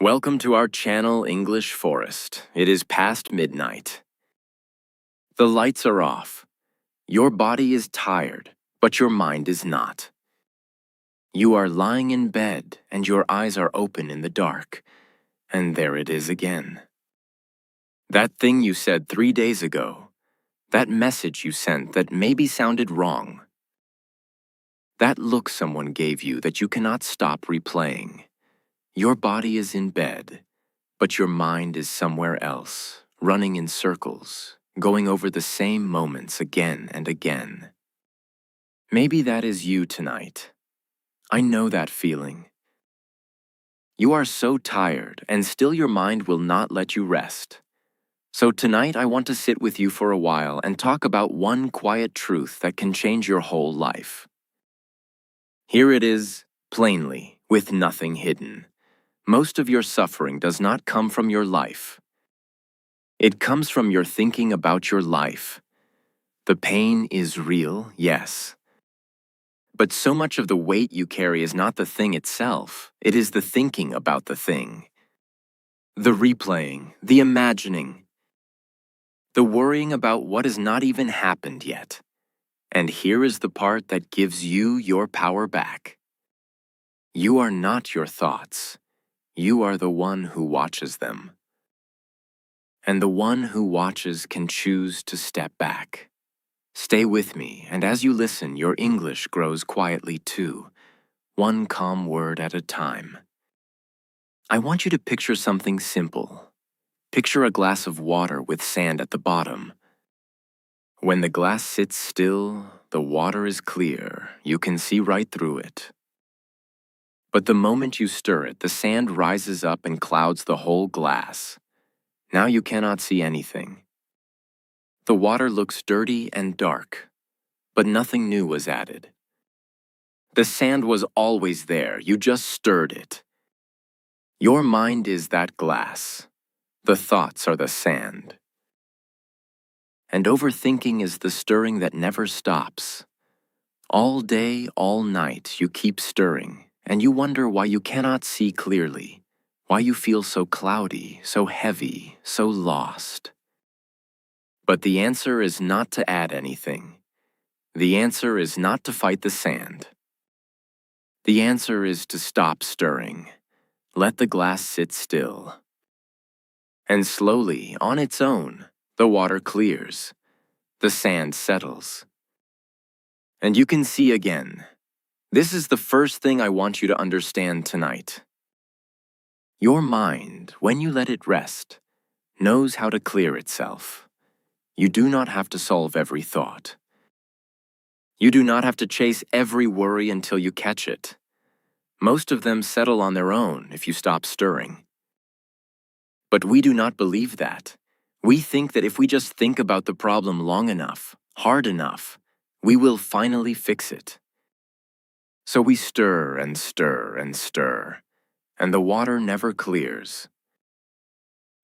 Welcome to our channel, English Forest. It is past midnight. The lights are off. Your body is tired, but your mind is not. You are lying in bed, and your eyes are open in the dark. And there it is again. That thing you said 3 days ago. That message you sent that maybe sounded wrong. That look someone gave you that you cannot stop replaying. Your body is in bed, but your mind is somewhere else, running in circles, going over the same moments again and again. Maybe that is you tonight. I know that feeling. You are so tired, and still your mind will not let you rest. So tonight I want to sit with you for a while and talk about one quiet truth that can change your whole life. Here it is, plainly, with nothing hidden. Most of your suffering does not come from your life. It comes from your thinking about your life. The pain is real, yes. But so much of the weight you carry is not the thing itself, it is the thinking about the thing. The replaying, the imagining, the worrying about what has not even happened yet. And here is the part that gives you your power back. You are not your thoughts. You are the one who watches them. And the one who watches can choose to step back. Stay with me, and as you listen, your English grows quietly too, one calm word at a time. I want you to picture something simple. Picture a glass of water with sand at the bottom. When the glass sits still, the water is clear. You can see right through it. But the moment you stir it, the sand rises up and clouds the whole glass. Now you cannot see anything. The water looks dirty and dark, but nothing new was added. The sand was always there, you just stirred it. Your mind is that glass. The thoughts are the sand. And overthinking is the stirring that never stops. All day, all night, you keep stirring, and you wonder why you cannot see clearly, why you feel so cloudy, so heavy, so lost. But the answer is not to add anything. The answer is not to fight the sand. The answer is to stop stirring. Let the glass sit still. And slowly, on its own, the water clears. The sand settles. And you can see again. This is the first thing I want you to understand tonight. Your mind, when you let it rest, knows how to clear itself. You do not have to solve every thought. You do not have to chase every worry until you catch it. Most of them settle on their own if you stop stirring. But we do not believe that. We think that if we just think about the problem long enough, hard enough, we will finally fix it. So we stir and stir and stir, and the water never clears.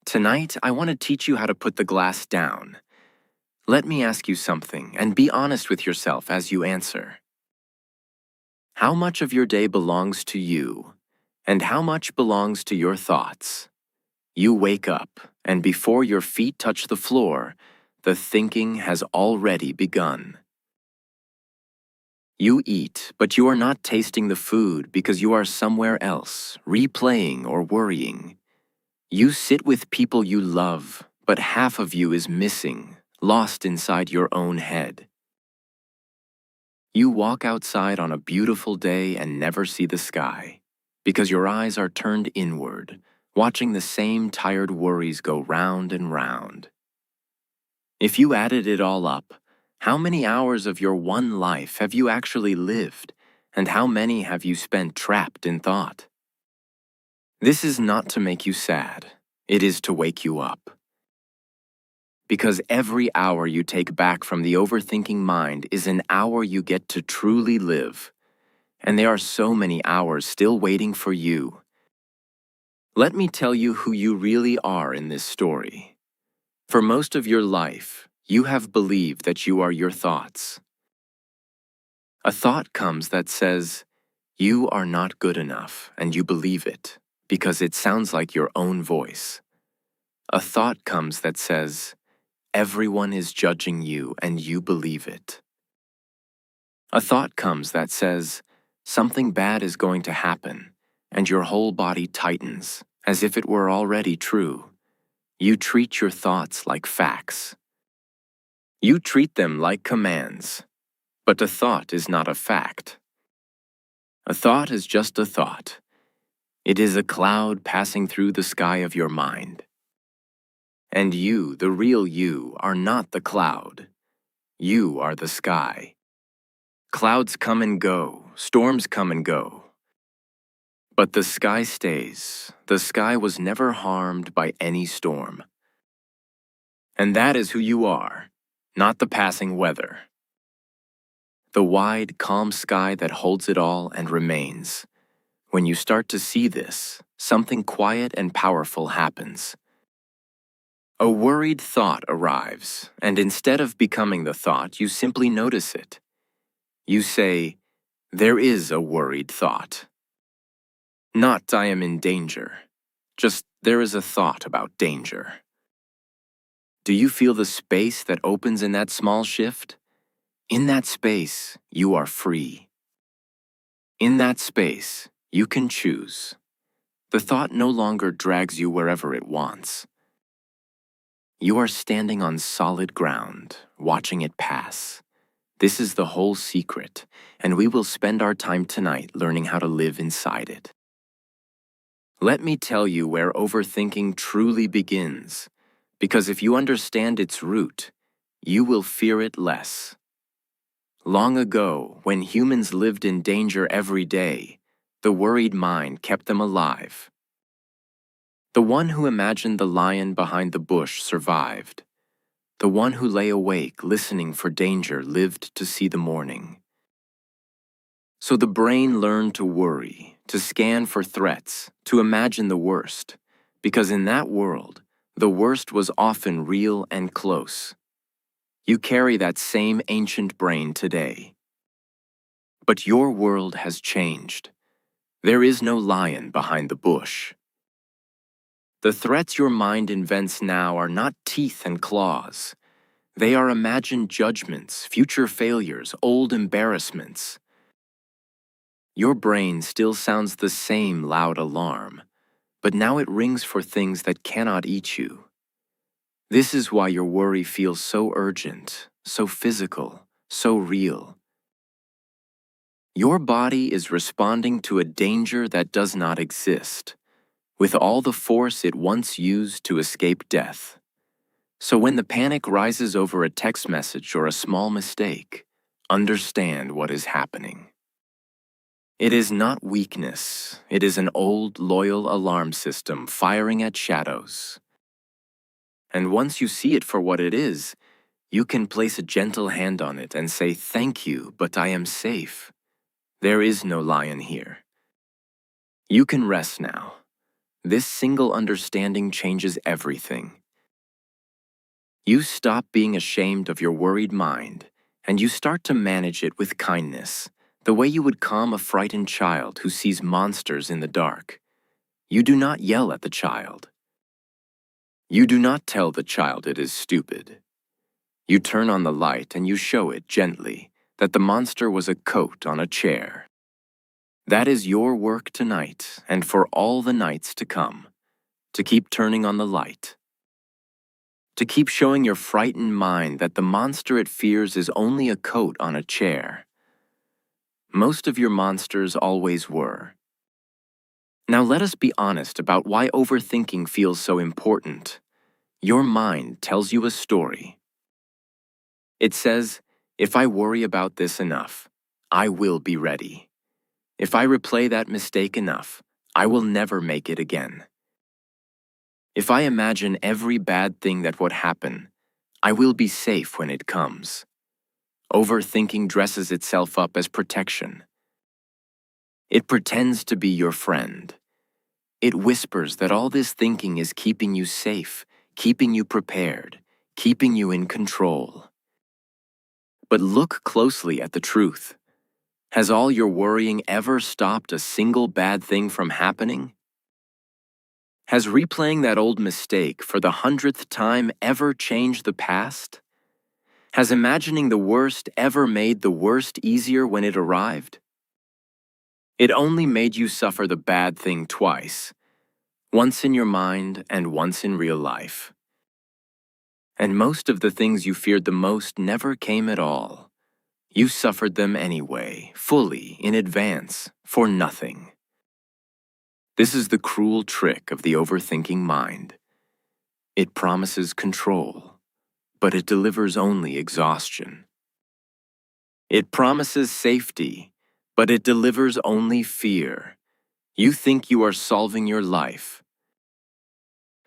Tonight, I want to teach you how to put the glass down. Let me ask you something, and be honest with yourself as you answer. How much of your day belongs to you, and how much belongs to your thoughts? You wake up, and before your feet touch the floor, the thinking has already begun. You eat, but you are not tasting the food because you are somewhere else, replaying or worrying. You sit with people you love, but half of you is missing, lost inside your own head. You walk outside on a beautiful day and never see the sky, because your eyes are turned inward, watching the same tired worries go round and round. If you added it all up, how many hours of your one life have you actually lived, and how many have you spent trapped in thought? This is not to make you sad, it is to wake you up. Because every hour you take back from the overthinking mind is an hour you get to truly live, and there are so many hours still waiting for you. Let me tell you who you really are in this story. For most of your life, you have believed that you are your thoughts. A thought comes that says, you are not good enough, and you believe it. because it sounds like your own voice. A thought comes that says, everyone is judging you and you believe it. A thought comes that says, something bad is going to happen, and your whole body tightens, as if it were already true. You treat your thoughts like facts. You treat them like commands, but a thought is not a fact. A thought is just a thought. It is a cloud passing through the sky of your mind. And you, the real you, are not the cloud. You are the sky. Clouds come and go, storms come and go. But the sky stays. The sky was never harmed by any storm. And that is who you are, not the passing weather. The wide, calm sky that holds it all and remains. When you start to see this, something quiet and powerful happens. A worried thought arrives, and instead of becoming the thought, you simply notice it. You say, there is a worried thought. Not, I am in danger. Just, there is a thought about danger. Do you feel the space that opens in that small shift? In that space, you are free. In that space, you can choose. The thought no longer drags you wherever it wants. You are standing on solid ground, watching it pass. This is the whole secret, and we will spend our time tonight learning how to live inside it. Let me tell you where overthinking truly begins, because if you understand its root, you will fear it less. Long ago, when humans lived in danger every day, the worried mind kept them alive. The one who imagined the lion behind the bush survived. The one who lay awake listening for danger lived to see the morning. So the brain learned to worry, to scan for threats, to imagine the worst, because in that world, the worst was often real and close. You carry that same ancient brain today. But your world has changed. There is no lion behind the bush. The threats your mind invents now are not teeth and claws. They are imagined judgments, future failures, old embarrassments. Your brain still sounds the same loud alarm, but now it rings for things that cannot eat you. This is why your worry feels so urgent, so physical, so real. Your body is responding to a danger that does not exist, with all the force it once used to escape death. So when the panic rises over a text message or a small mistake, understand what is happening. It is not weakness. It is an old, loyal alarm system firing at shadows. And once you see it for what it is, you can place a gentle hand on it and say, thank you, but I am safe. There is no lion here. You can rest now. This single understanding changes everything. You stop being ashamed of your worried mind, and you start to manage it with kindness, the way you would calm a frightened child who sees monsters in the dark. You do not yell at the child. You do not tell the child it is stupid. You turn on the light and you show it gently that the monster was a coat on a chair. That is your work tonight and for all the nights to come, to keep turning on the light. To keep showing your frightened mind that the monster it fears is only a coat on a chair. Most of your monsters always were. Now let us be honest about why overthinking feels so important. Your mind tells you a story. It says, if I worry about this enough, I will be ready. If I replay that mistake enough, I will never make it again. If I imagine every bad thing that would happen, I will be safe when it comes. Overthinking dresses itself up as protection. It pretends to be your friend. It whispers that all this thinking is keeping you safe, keeping you prepared, keeping you in control. But look closely at the truth. Has all your worrying ever stopped a single bad thing from happening? Has replaying that old mistake for the 100th time ever changed the past? Has imagining the worst ever made the worst easier when it arrived? It only made you suffer the bad thing twice, once in your mind and once in real life. And most of the things you feared the most never came at all. You suffered them anyway, fully, in advance, for nothing. This is the cruel trick of the overthinking mind. It promises control, but it delivers only exhaustion. It promises safety, but it delivers only fear. You think you are solving your life,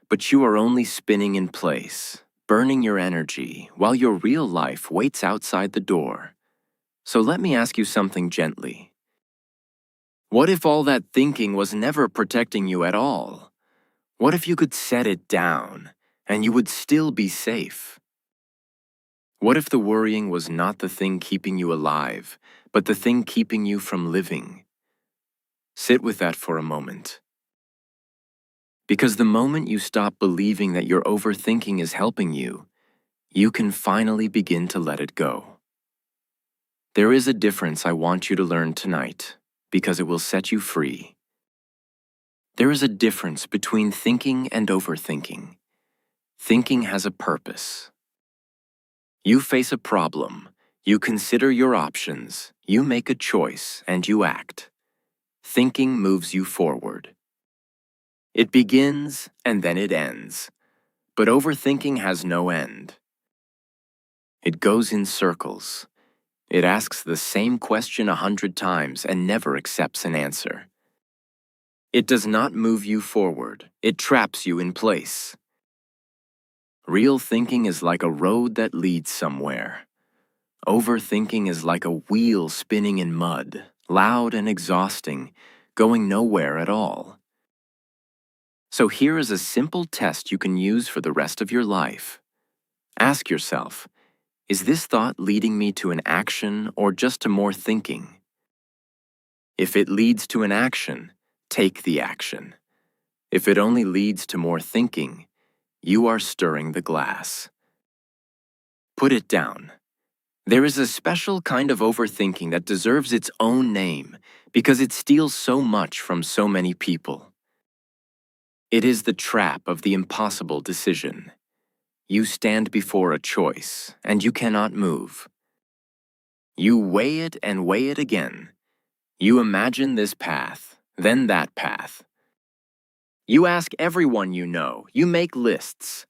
but you are only spinning in place, burning your energy, while your real life waits outside the door. So let me ask you something gently. What if all that thinking was never protecting you at all? What if you could set it down, and you would still be safe? What if the worrying was not the thing keeping you alive, but the thing keeping you from living? Sit with that for a moment. Because the moment you stop believing that your overthinking is helping you, you can finally begin to let it go. There is a difference I want you to learn tonight, because it will set you free. There is a difference between thinking and overthinking. Thinking has a purpose. You face a problem, you consider your options, you make a choice, and you act. Thinking moves you forward. It begins and then it ends. But overthinking has no end. It goes in circles. It asks the same question 100 times and never accepts an answer. It does not move you forward. It traps you in place. Real thinking is like a road that leads somewhere. Overthinking is like a wheel spinning in mud, loud and exhausting, going nowhere at all. So here is a simple test you can use for the rest of your life. Ask yourself, is this thought leading me to an action or just to more thinking? If it leads to an action, take the action. If it only leads to more thinking, you are stirring the glass. Put it down. There is a special kind of overthinking that deserves its own name because it steals so much from so many people. It is the trap of the impossible decision. You stand before a choice, and you cannot move. You weigh it and weigh it again. You imagine this path, then that path. You ask everyone you know. You make lists.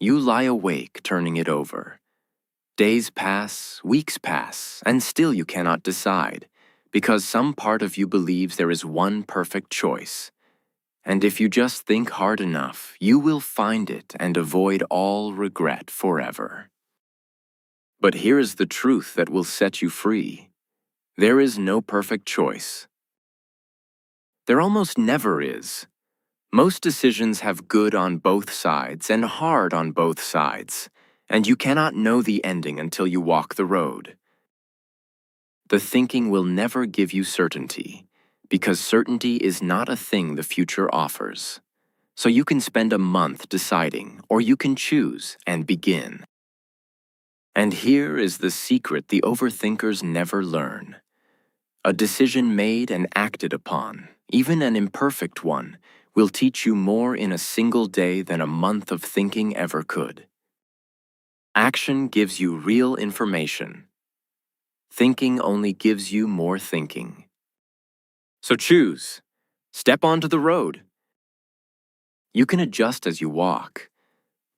You lie awake turning it over. Days pass, weeks pass, and still you cannot decide, because some part of you believes there is one perfect choice. And if you just think hard enough, you will find it and avoid all regret forever. But here is the truth that will set you free. There is no perfect choice. There almost never is. Most decisions have good on both sides and hard on both sides, and you cannot know the ending until you walk the road. The thinking will never give you certainty, because certainty is not a thing the future offers. So you can spend a month deciding, or you can choose and begin. And here is the secret the overthinkers never learn. A decision made and acted upon, even an imperfect one, will teach you more in a single day than a month of thinking ever could. Action gives you real information. Thinking only gives you more thinking. So choose. Step onto the road. You can adjust as you walk,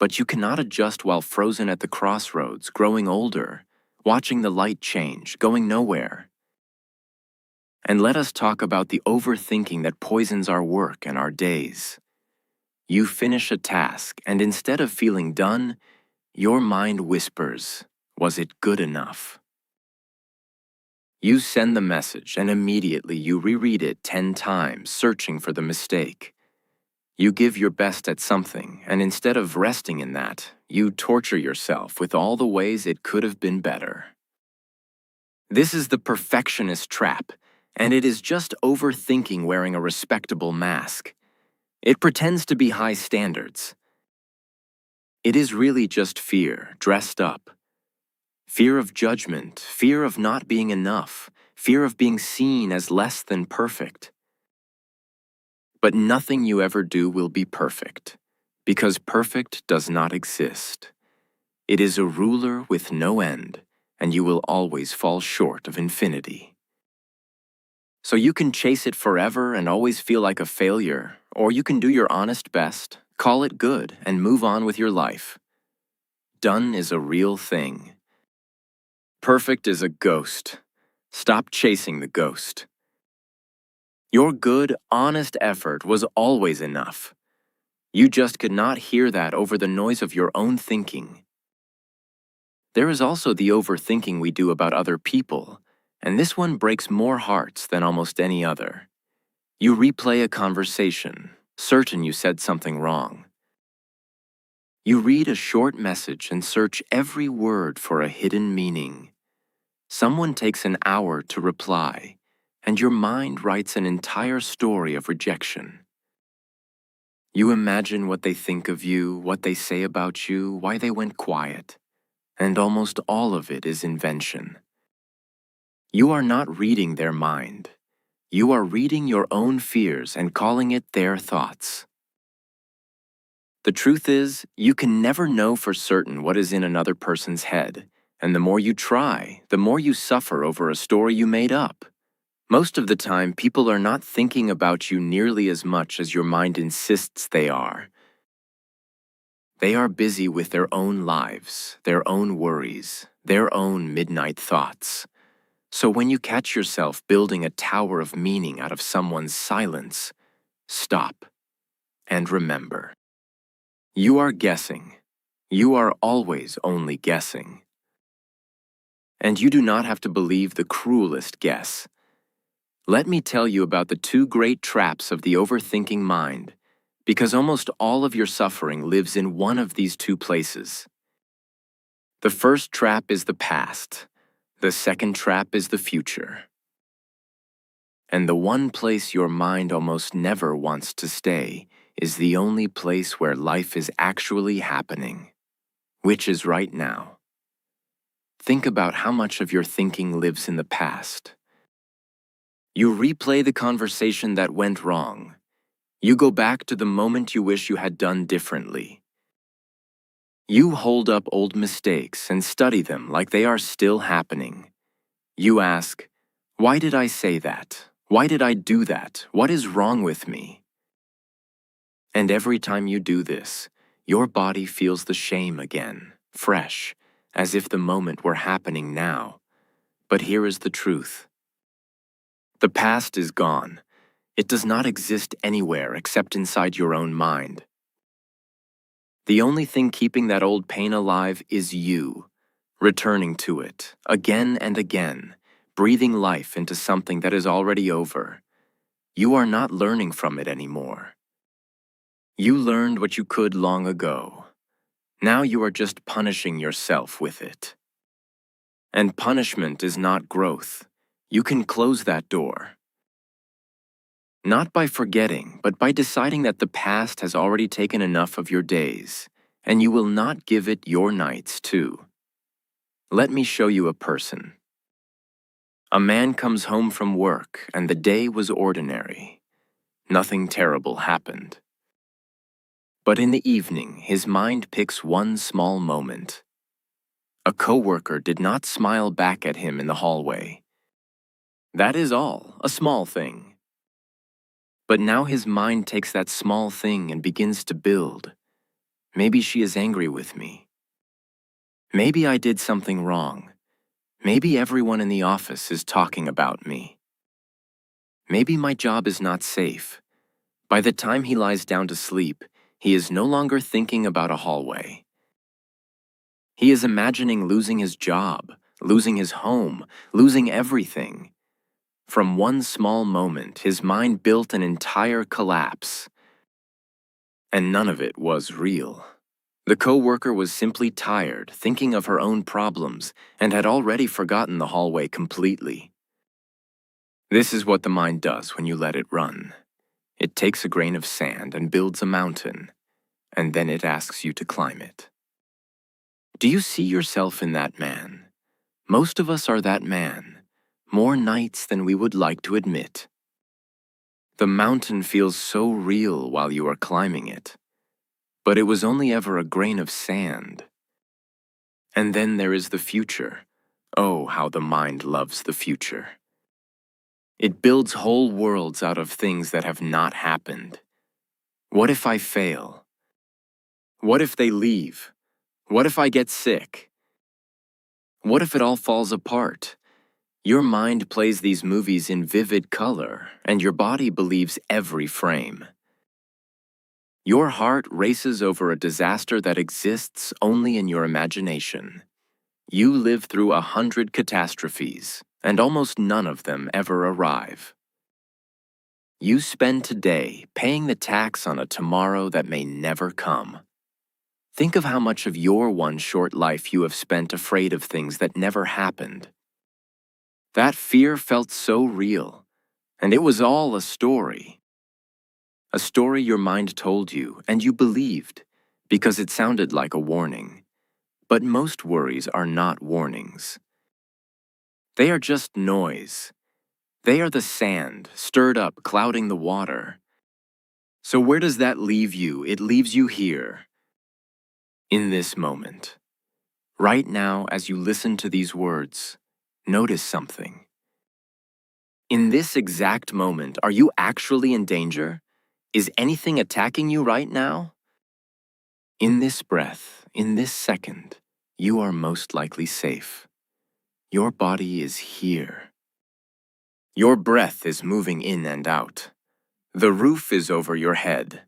but you cannot adjust while frozen at the crossroads, growing older, watching the light change, going nowhere. And let us talk about the overthinking that poisons our work and our days. You finish a task, and instead of feeling done, your mind whispers, "Was it good enough?" You send the message, and immediately you reread it 10 times, searching for the mistake. You give your best at something, and instead of resting in that, you torture yourself with all the ways it could have been better. This is the perfectionist trap, and it is just overthinking wearing a respectable mask. It pretends to be high standards. It is really just fear, dressed up. Fear of judgment, fear of not being enough, fear of being seen as less than perfect. But nothing you ever do will be perfect, because perfect does not exist. It is a ruler with no end, and you will always fall short of infinity. So you can chase it forever and always feel like a failure, or you can do your honest best, call it good, and move on with your life. Done is a real thing. Perfect is a ghost. Stop chasing the ghost. Your good, honest effort was always enough. You just could not hear that over the noise of your own thinking. There is also the overthinking we do about other people, and this one breaks more hearts than almost any other. You replay a conversation, certain you said something wrong. You read a short message and search every word for a hidden meaning. Someone takes an hour to reply, and your mind writes an entire story of rejection. You imagine what they think of you, what they say about you, why they went quiet, and almost all of it is invention. You are not reading their mind. You are reading your own fears and calling it their thoughts. The truth is, you can never know for certain what is in another person's head, and the more you try, the more you suffer over a story you made up. Most of the time, people are not thinking about you nearly as much as your mind insists they are. They are busy with their own lives, their own worries, their own midnight thoughts. So when you catch yourself building a tower of meaning out of someone's silence, stop and remember. You are guessing. You are always only guessing. And you do not have to believe the cruelest guess. Let me tell you about the two great traps of the overthinking mind, because almost all of your suffering lives in one of these two places. The first trap is the past. The second trap is the future. And the one place your mind almost never wants to stay is the only place where life is actually happening, which is right now. Think about how much of your thinking lives in the past. You replay the conversation that went wrong. You go back to the moment you wish you had done differently. You hold up old mistakes and study them like they are still happening. You ask, why did I say that? Why did I do that? What is wrong with me? And every time you do this, your body feels the shame again, fresh, as if the moment were happening now. But here is the truth. The past is gone. It does not exist anywhere except inside your own mind. The only thing keeping that old pain alive is you, returning to it, again and again, breathing life into something that is already over. You are not learning from it anymore. You learned what you could long ago. Now you are just punishing yourself with it. And punishment is not growth. You can close that door. Not by forgetting, but by deciding that the past has already taken enough of your days, and you will not give it your nights too. Let me show you a person. A man comes home from work, and the day was ordinary. Nothing terrible happened. But in the evening, his mind picks one small moment. A coworker did not smile back at him in the hallway. That is all, a small thing. But now his mind takes that small thing and begins to build. Maybe she is angry with me. Maybe I did something wrong. Maybe everyone in the office is talking about me. Maybe my job is not safe. By the time he lies down to sleep, he is no longer thinking about a hallway. He is imagining losing his job, losing his home, losing everything. From one small moment, his mind built an entire collapse. And none of it was real. The coworker was simply tired, thinking of her own problems, and had already forgotten the hallway completely. This is what the mind does when you let it run. It takes a grain of sand and builds a mountain, and then it asks you to climb it. Do you see yourself in that man? Most of us are that man, more nights than we would like to admit. The mountain feels so real while you are climbing it, but it was only ever a grain of sand. And then there is the future. Oh, how the mind loves the future. It builds whole worlds out of things that have not happened. What if I fail? What if they leave? What if I get sick? What if it all falls apart? Your mind plays these movies in vivid color, and your body believes every frame. Your heart races over a disaster that exists only in your imagination. You live through 100 catastrophes, and almost none of them ever arrive. You spend today paying the tax on a tomorrow that may never come. Think of how much of your one short life you have spent afraid of things that never happened. That fear felt so real, and it was all a story. A story your mind told you and you believed because it sounded like a warning. But most worries are not warnings. They are just noise. They are the sand stirred up clouding the water. So where does that leave you? It leaves you here, in this moment. Right now, as you listen to these words, notice something. In this exact moment, are you actually in danger? Is anything attacking you right now? In this breath, in this second, you are most likely safe. Your body is here. Your breath is moving in and out. The roof is over your head.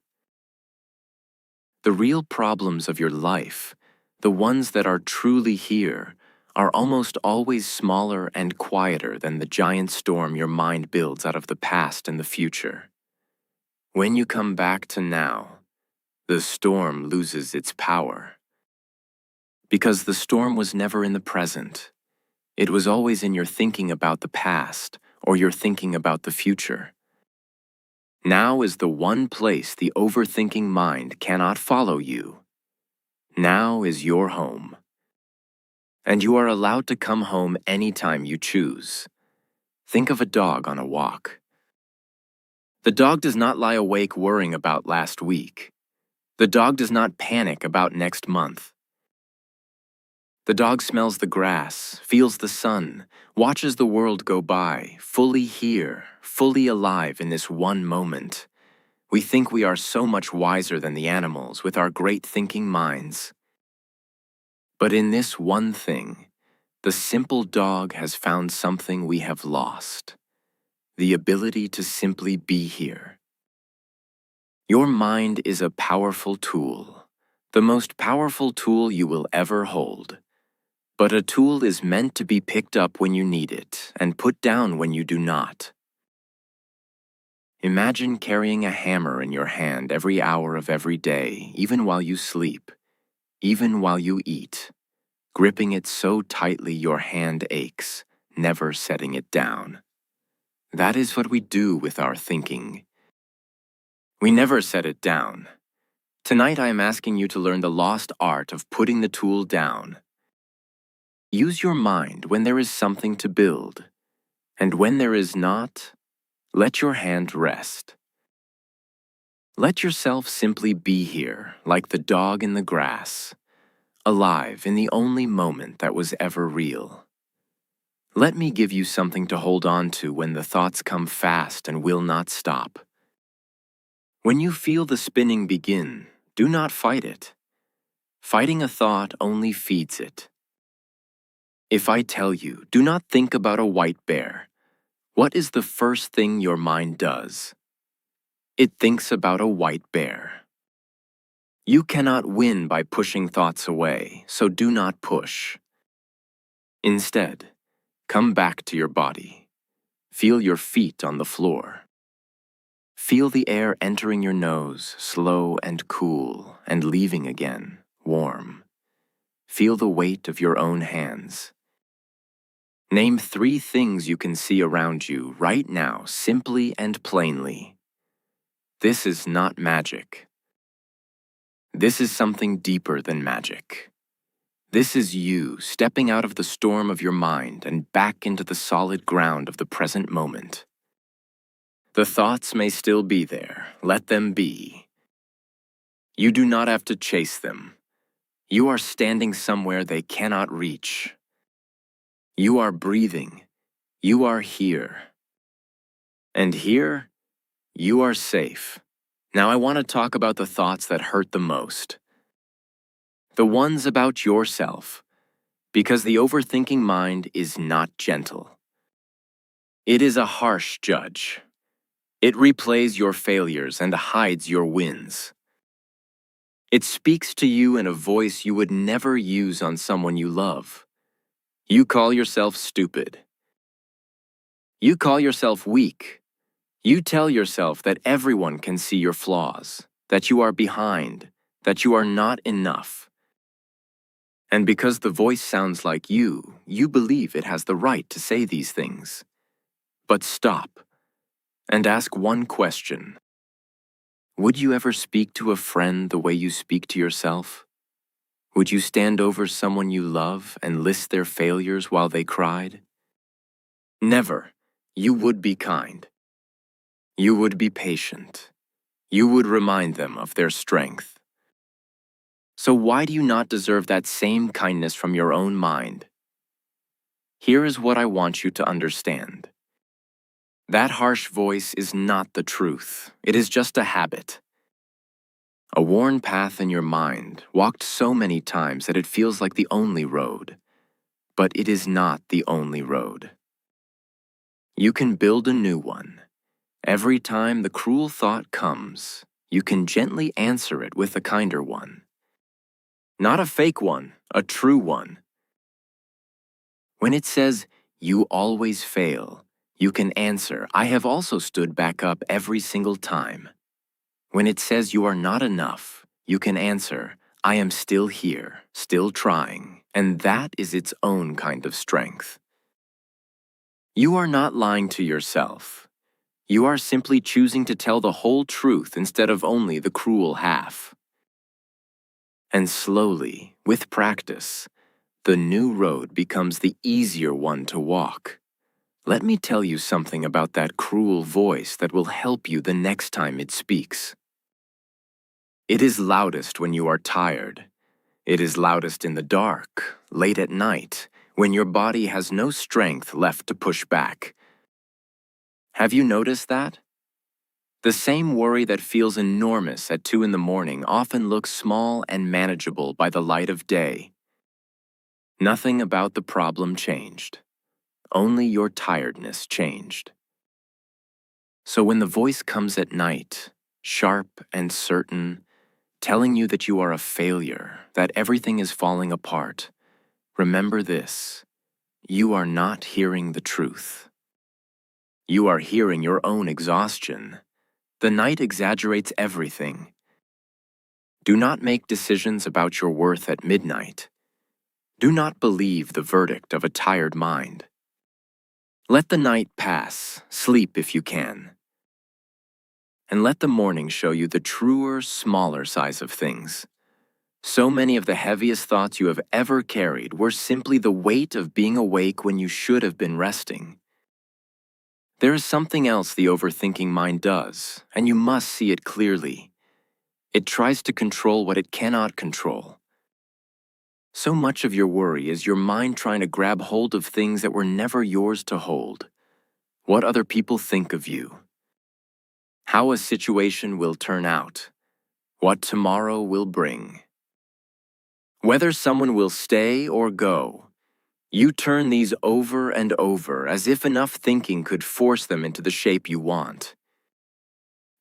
The real problems of your life, the ones that are truly here, are almost always smaller and quieter than the giant storm your mind builds out of the past and the future. When you come back to now, the storm loses its power. Because the storm was never in the present. It was always in your thinking about the past or your thinking about the future. Now is the one place the overthinking mind cannot follow you. Now is your home. And you are allowed to come home anytime you choose. Think of a dog on a walk. The dog does not lie awake worrying about last week. The dog does not panic about next month. The dog smells the grass, feels the sun, watches the world go by, fully here, fully alive in this one moment. We think we are so much wiser than the animals with our great thinking minds. But in this one thing, the simple dog has found something we have lost: the ability to simply be here. Your mind is a powerful tool, the most powerful tool you will ever hold. But a tool is meant to be picked up when you need it and put down when you do not. Imagine carrying a hammer in your hand every hour of every day, even while you sleep, even while you eat, gripping it so tightly your hand aches, never setting it down. That is what we do with our thinking. We never set it down. Tonight I am asking you to learn the lost art of putting the tool down. Use your mind when there is something to build, and when there is not, let your hand rest. Let yourself simply be here, like the dog in the grass, alive in the only moment that was ever real. Let me give you something to hold on to when the thoughts come fast and will not stop. When you feel the spinning begin, do not fight it. Fighting a thought only feeds it. If I tell you, do not think about a white bear, what is the first thing your mind does? It thinks about a white bear. You cannot win by pushing thoughts away, so do not push. Instead, come back to your body. Feel your feet on the floor. Feel the air entering your nose, slow and cool, and leaving again, warm. Feel the weight of your own hands. Name 3 things you can see around you right now, simply and plainly. This is not magic. This is something deeper than magic. This is you stepping out of the storm of your mind and back into the solid ground of the present moment. The thoughts may still be there. Let them be. You do not have to chase them. You are standing somewhere they cannot reach. You are breathing. You are here. And here, you are safe. Now I want to talk about the thoughts that hurt the most. The ones about yourself. Because the overthinking mind is not gentle. It is a harsh judge. It replays your failures and hides your wins. It speaks to you in a voice you would never use on someone you love. You call yourself stupid. You call yourself weak. You tell yourself that everyone can see your flaws, that you are behind, that you are not enough. And because the voice sounds like you believe it has the right to say these things. But stop and ask one question. Would you ever speak to a friend the way you speak to yourself? Would you stand over someone you love and list their failures while they cried? Never. You would be kind. You would be patient. You would remind them of their strength. So why do you not deserve that same kindness from your own mind? Here is what I want you to understand. That harsh voice is not the truth. It is just a habit. A worn path in your mind, walked so many times that it feels like the only road. But it is not the only road. You can build a new one. Every time the cruel thought comes, you can gently answer it with a kinder one. Not a fake one, a true one. When it says, "You always fail," you can answer, "I have also stood back up every single time." When it says you are not enough, you can answer, "I am still here, still trying," and that is its own kind of strength. You are not lying to yourself. You are simply choosing to tell the whole truth instead of only the cruel half. And slowly, with practice, the new road becomes the easier one to walk. Let me tell you something about that cruel voice that will help you the next time it speaks. It is loudest when you are tired. It is loudest in the dark, late at night, when your body has no strength left to push back. Have you noticed that? The same worry that feels enormous at 2 in the morning often looks small and manageable by the light of day. Nothing about the problem changed. Only your tiredness changed. So when the voice comes at night, sharp and certain, telling you that you are a failure, that everything is falling apart, remember this: you are not hearing the truth. You are hearing your own exhaustion. The night exaggerates everything. Do not make decisions about your worth at midnight. Do not believe the verdict of a tired mind. Let the night pass, sleep if you can. And let the morning show you the truer, smaller size of things. So many of the heaviest thoughts you have ever carried were simply the weight of being awake when you should have been resting. There is something else the overthinking mind does, and you must see it clearly. It tries to control what it cannot control. So much of your worry is your mind trying to grab hold of things that were never yours to hold. What other people think of you. How a situation will turn out. What tomorrow will bring. Whether someone will stay or go. You turn these over and over as if enough thinking could force them into the shape you want.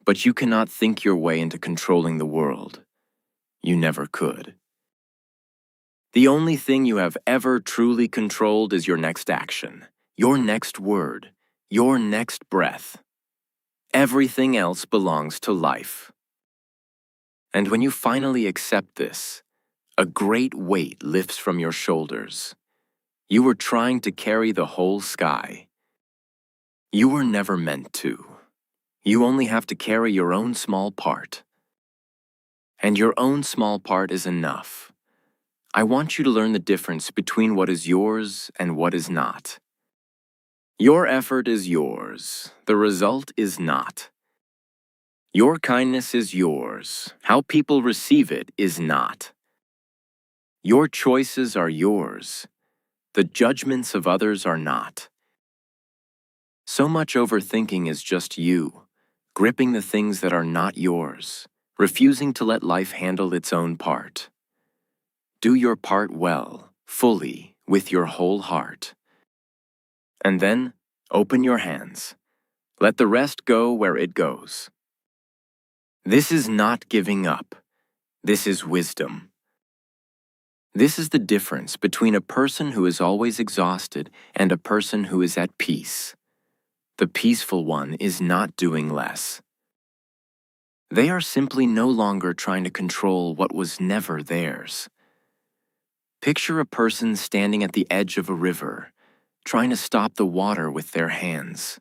But you cannot think your way into controlling the world. You never could. The only thing you have ever truly controlled is your next action, your next word, your next breath. Everything else belongs to life. And when you finally accept this, a great weight lifts from your shoulders. You were trying to carry the whole sky. You were never meant to. You only have to carry your own small part. And your own small part is enough. I want you to learn the difference between what is yours and what is not. Your effort is yours. The result is not. Your kindness is yours. How people receive it is not. Your choices are yours. The judgments of others are not. So much overthinking is just you, gripping the things that are not yours, refusing to let life handle its own part. Do your part well, fully, with your whole heart. And then, open your hands. Let the rest go where it goes. This is not giving up. This is wisdom. This is the difference between a person who is always exhausted and a person who is at peace. The peaceful one is not doing less. They are simply no longer trying to control what was never theirs. Picture a person standing at the edge of a river, trying to stop the water with their hands.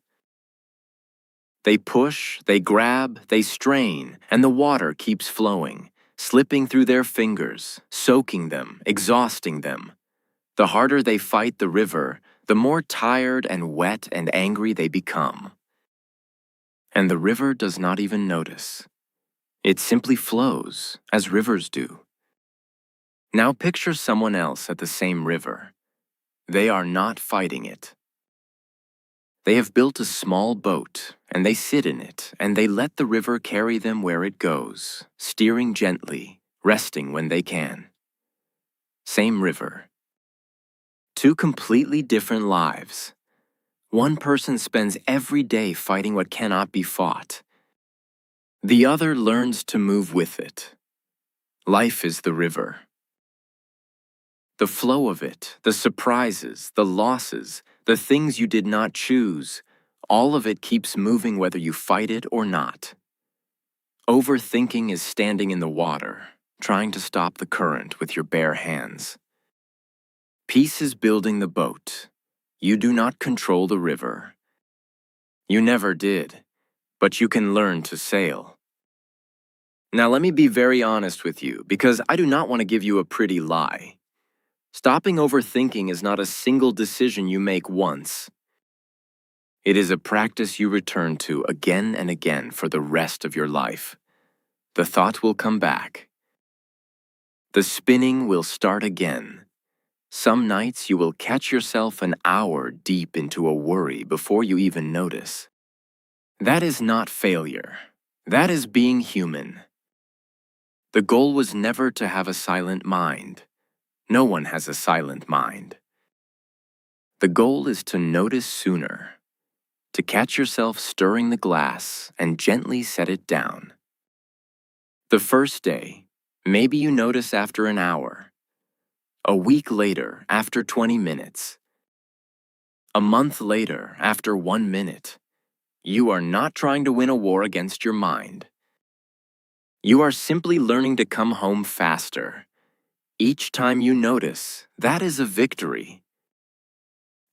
They push, they grab, they strain, and the water keeps flowing, slipping through their fingers, soaking them, exhausting them. The harder they fight the river, the more tired and wet and angry they become. And the river does not even notice. It simply flows, as rivers do. Now picture someone else at the same river. They are not fighting it. They have built a small boat, and they sit in it, and they let the river carry them where it goes, steering gently, resting when they can. Same river. Two completely different lives. One person spends every day fighting what cannot be fought. The other learns to move with it. Life is the river. The flow of it, the surprises, the losses, the things you did not choose, all of it keeps moving whether you fight it or not. Overthinking is standing in the water, trying to stop the current with your bare hands. Peace is building the boat. You do not control the river. You never did, but you can learn to sail. Now let me be very honest with you, because I do not want to give you a pretty lie. Stopping overthinking is not a single decision you make once. It is a practice you return to again and again for the rest of your life. The thought will come back. The spinning will start again. Some nights you will catch yourself an hour deep into a worry before you even notice. That is not failure. That is being human. The goal was never to have a silent mind. No one has a silent mind. The goal is to notice sooner, to catch yourself stirring the glass and gently set it down. The first day, maybe you notice after an hour. A week later, after 20 minutes. A month later, after 1 minute. You are not trying to win a war against your mind. You are simply learning to come home faster. Each time you notice, that is a victory.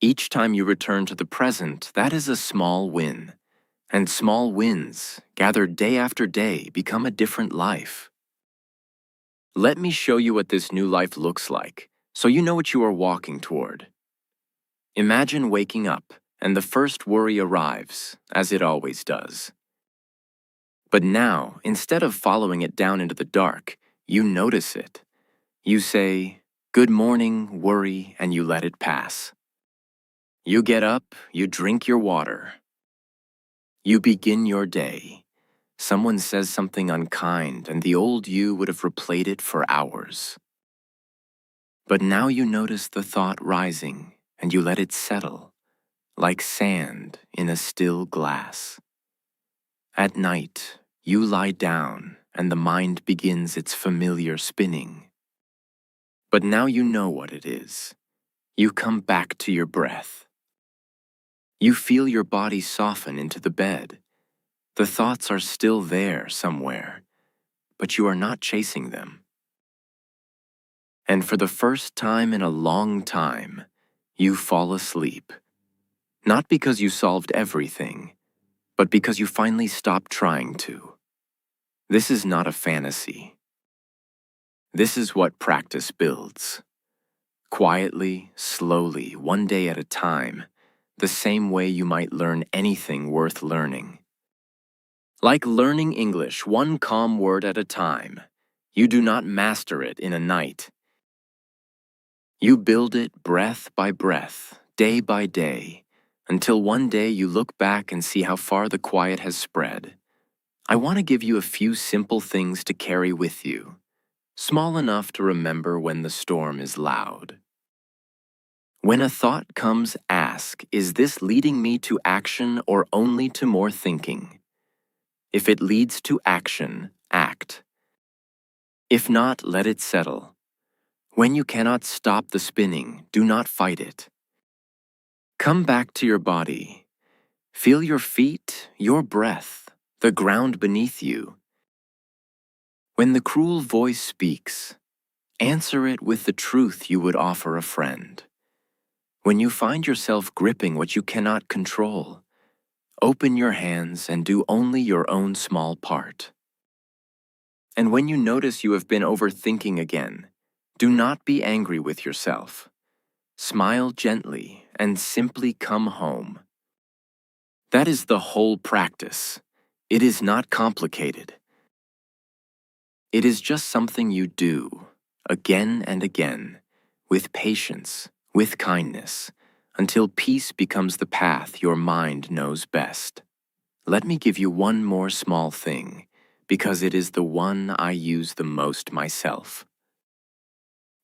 Each time you return to the present, that is a small win. And small wins, gathered day after day, become a different life. Let me show you what this new life looks like, so you know what you are walking toward. Imagine waking up, and the first worry arrives, as it always does. But now, instead of following it down into the dark, you notice it. You say, "Good morning, worry," and you let it pass. You get up, you drink your water. You begin your day. Someone says something unkind, and the old you would have replayed it for hours. But now you notice the thought rising, and you let it settle, like sand in a still glass. At night, you lie down, and the mind begins its familiar spinning. But now you know what it is. You come back to your breath. You feel your body soften into the bed. The thoughts are still there somewhere, but you are not chasing them. And for the first time in a long time, you fall asleep. Not because you solved everything, but because you finally stopped trying to. This is not a fantasy. This is what practice builds. Quietly, slowly, one day at a time, the same way you might learn anything worth learning. Like learning English, one calm word at a time, you do not master it in a night. You build it breath by breath, day by day, until one day you look back and see how far the quiet has spread. I want to give you a few simple things to carry with you, small enough to remember when the storm is loud. When a thought comes, ask, is this leading me to action or only to more thinking? If it leads to action, act. If not, let it settle. When you cannot stop the spinning, do not fight it. Come back to your body. Feel your feet, your breath, the ground beneath you. When the cruel voice speaks, answer it with the truth you would offer a friend. When you find yourself gripping what you cannot control, open your hands and do only your own small part. And when you notice you have been overthinking again, do not be angry with yourself. Smile gently and simply come home. That is the whole practice. It is not complicated. It is just something you do, again and again, with patience, with kindness, until peace becomes the path your mind knows best. Let me give you one more small thing, because it is the one I use the most myself.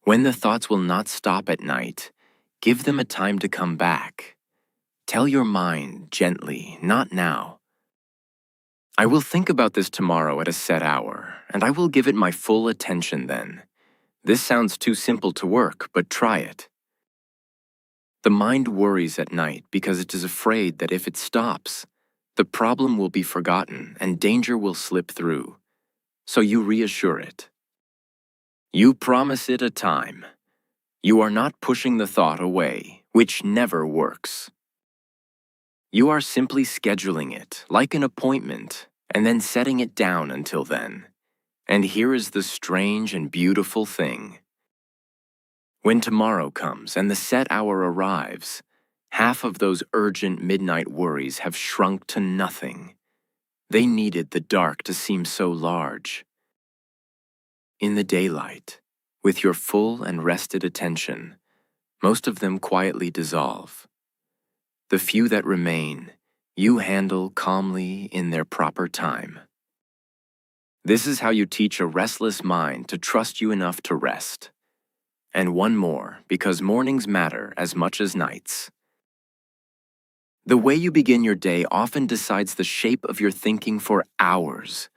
When the thoughts will not stop at night, give them a time to come back. Tell your mind gently, not now. I will think about this tomorrow at a set hour, and I will give it my full attention then. This sounds too simple to work, but try it. The mind worries at night because it is afraid that if it stops, the problem will be forgotten and danger will slip through. So you reassure it. You promise it a time. You are not pushing the thought away, which never works. You are simply scheduling it, like an appointment, and then setting it down until then. And here is the strange and beautiful thing. When tomorrow comes and the set hour arrives, half of those urgent midnight worries have shrunk to nothing. They needed the dark to seem so large. In the daylight, with your full and rested attention, most of them quietly dissolve. The few that remain, you handle calmly in their proper time. This is how you teach a restless mind to trust you enough to rest. And one more, because mornings matter as much as nights. The way you begin your day often decides the shape of your thinking for hours.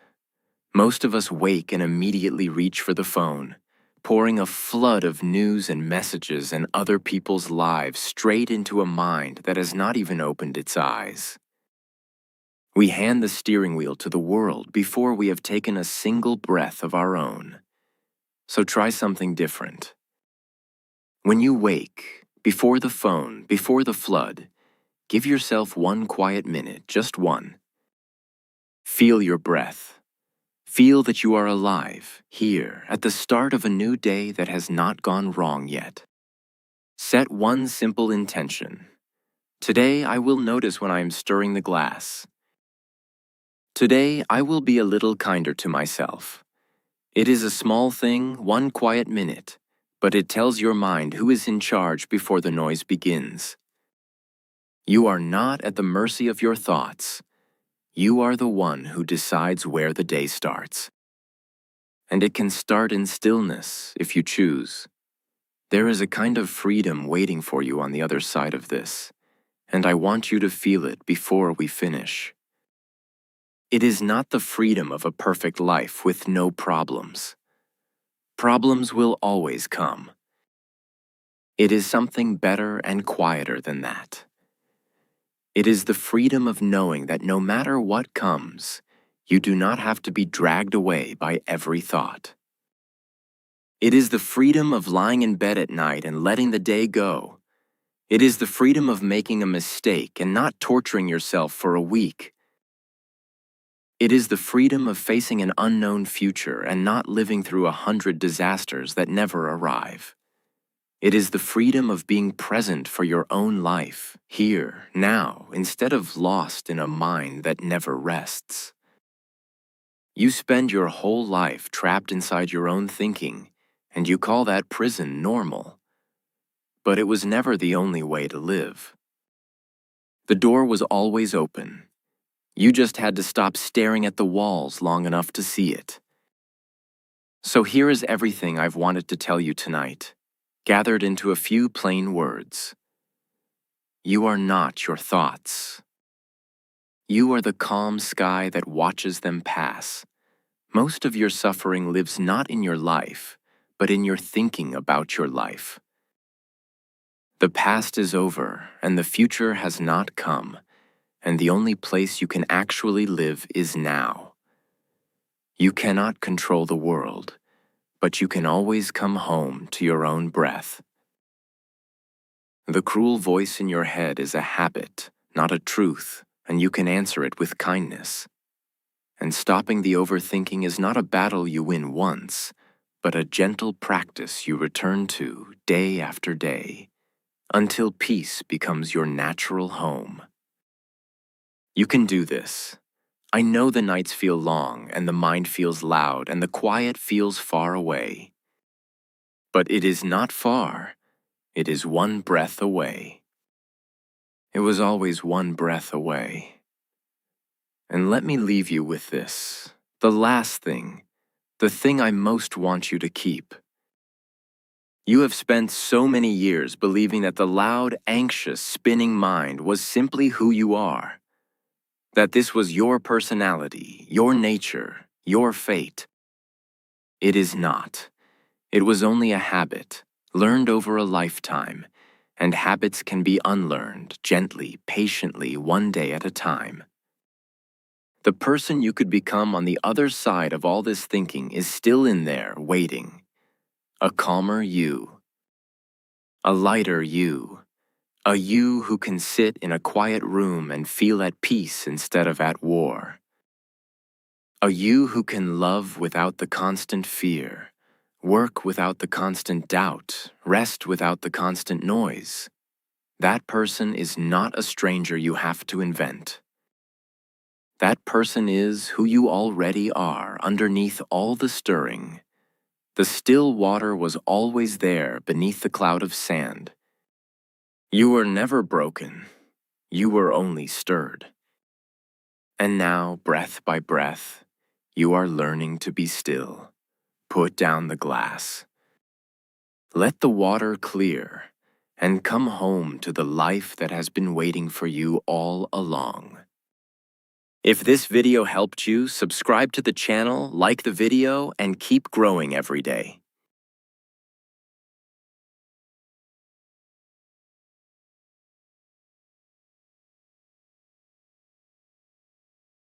Most of us wake and immediately reach for the phone, pouring a flood of news and messages and other people's lives straight into a mind that has not even opened its eyes. We hand the steering wheel to the world before we have taken a single breath of our own. So try something different. When you wake, before the phone, before the flood, give yourself one quiet minute, just one. Feel your breath. Feel that you are alive, here, at the start of a new day that has not gone wrong yet. Set one simple intention. Today I will notice when I am stirring the glass. Today I will be a little kinder to myself. It is a small thing, one quiet minute, but it tells your mind who is in charge before the noise begins. You are not at the mercy of your thoughts. You are the one who decides where the day starts. And it can start in stillness if you choose. There is a kind of freedom waiting for you on the other side of this, and I want you to feel it before we finish. It is not the freedom of a perfect life with no problems. Problems will always come. It is something better and quieter than that. It is the freedom of knowing that no matter what comes, you do not have to be dragged away by every thought. It is the freedom of lying in bed at night and letting the day go. It is the freedom of making a mistake and not torturing yourself for a week. It is the freedom of facing an unknown future and not living through 100 disasters that never arrive. It is the freedom of being present for your own life, here, now, instead of lost in a mind that never rests. You spend your whole life trapped inside your own thinking, and you call that prison normal. But it was never the only way to live. The door was always open. You just had to stop staring at the walls long enough to see it. So here is everything I've wanted to tell you tonight, gathered into a few plain words. You are not your thoughts. You are the calm sky that watches them pass. Most of your suffering lives not in your life, but in your thinking about your life. The past is over, and the future has not come, and the only place you can actually live is now. You cannot control the world, but you can always come home to your own breath. The cruel voice in your head is a habit, not a truth, and you can answer it with kindness. And stopping the overthinking is not a battle you win once, but a gentle practice you return to day after day, until peace becomes your natural home. You can do this. I know the nights feel long, and the mind feels loud, and the quiet feels far away. But it is not far. It is one breath away. It was always one breath away. And let me leave you with this, the last thing, the thing I most want you to keep. You have spent so many years believing that the loud, anxious, spinning mind was simply who you are, that this was your personality, your nature, your fate. It is not. It was only a habit, learned over a lifetime, and habits can be unlearned gently, patiently, one day at a time. The person you could become on the other side of all this thinking is still in there, waiting. A calmer you. A lighter you. A you who can sit in a quiet room and feel at peace instead of at war. A you who can love without the constant fear, work without the constant doubt, rest without the constant noise. That person is not a stranger you have to invent. That person is who you already are underneath all the stirring. The still water was always there beneath the cloud of sand. You were never broken. You were only stirred. And now, breath by breath, you are learning to be still. Put down the glass. Let the water clear and come home to the life that has been waiting for you all along. If this video helped you, subscribe to the channel, like the video, and keep growing every day.